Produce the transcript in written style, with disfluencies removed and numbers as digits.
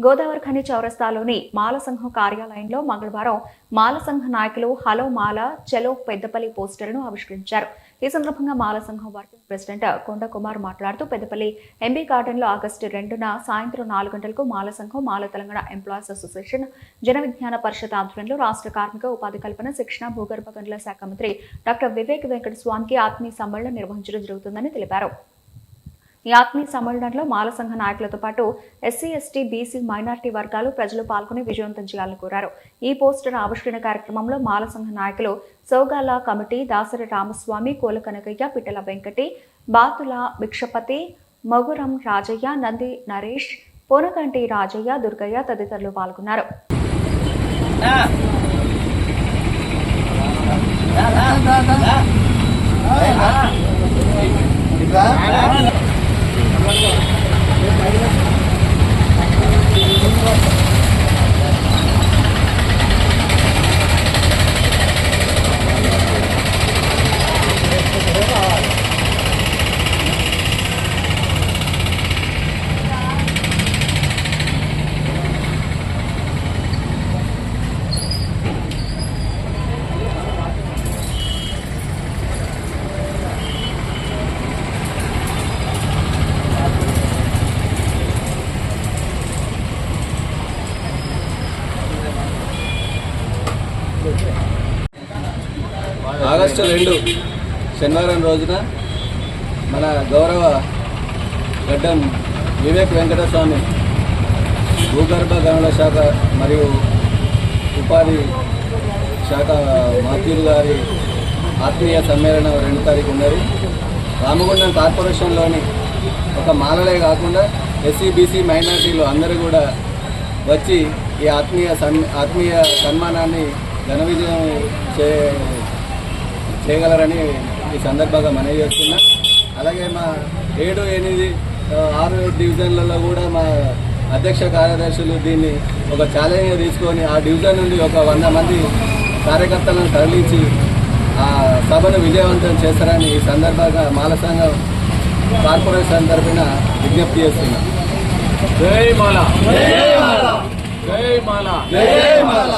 గోదావరిఖని చౌరస్తాలోని మాల సంఘం కార్యాలయంలో మంగళవారం మాల సంఘ నాయకులు హలో మాల చలో పెద్దపల్లి పోస్టర్ను ఆవిష్కరించారు. ఈ సందర్భంగా మాల సంఘం వర్కింగ్ ప్రెసిడెంట్ కొండ కుమార్ మాట్లాడుతూ పెద్దపల్లి ఎంబీ గార్డెన్లో ఆగస్టు 2న సాయంత్రం 4 గంటలకు మాల సంఘం మాల తెలంగాణ ఎంప్లాయీస్ అసోసియేషన్ జన విజ్ఞాన పరిషత్ ఆధ్వర్యంలో రాష్ట్ర కార్మిక ఉపాధి కల్పన శిక్షణ భూగర్భ గనుల శాఖ మంత్రి డాక్టర్ వివేక్ వెంకట స్వామికి ఆత్మీయ సమ్మేళనం నిర్వహించడం జరుగుతుందని తెలిపారు. ఈ ఆత్మీయ సమ్మేళనంలో మాల సంఘ నాయకులతో పాటు ఎస్సీ, ఎస్టీ, బీసీ, మైనార్టీ వర్గాలు ప్రజలు పాల్గొని విజయవంతం చేయాలని కోరారు. ఈ పోస్టర్ ఆవిష్కరణ కార్యక్రమంలో మాల సంఘ నాయకులు సౌగాల కమిటీ దాసరి రామస్వామి, కోల కనకయ్య, పిట్టల వెంకటి, బాతుల భిక్షపతి, మగురం రాజయ్య, నంది నరేష్, పోనకంటి రాజయ్య, దుర్గయ్య తదితరులు పాల్గొన్నారు. ఆగస్టు 2 శనివారం రోజున మన గౌరవ గడ్డం వివేక్ వెంకటస్వామి భూగర్భ గనుల శాఖ మరియు ఉపాధి శాఖ మంత్రులు గారి ఆత్మీయ సమ్మేళనం 2వ తారీఖు ఉన్నది. రామగుండం కార్పొరేషన్లోని ఒక మాలలే కాకుండా ఎస్సీ, బీసీ, మైనార్టీలు అందరూ కూడా వచ్చి ఈ ఆత్మీయ సన్మానాన్ని ఘన విజయం చేయగలరని ఈ సందర్భంగా మనవి చేస్తున్నా. అలాగే మా 7, 8, 6 డివిజన్లలో కూడా మా అధ్యక్ష కార్యదర్శులు దీన్ని ఒక ఛాలెంజ్గా తీసుకొని ఆ డివిజన్ నుండి ఒక 100 మంది కార్యకర్తలను తరలించి ఆ సభను విజయవంతం చేస్తారని ఈ సందర్భంగా మాల సంఘం కార్పొరేషన్ తరఫున విజ్ఞప్తి చేస్తున్నాం. జై మాల, జై మాల, జై మాల, జై మాల.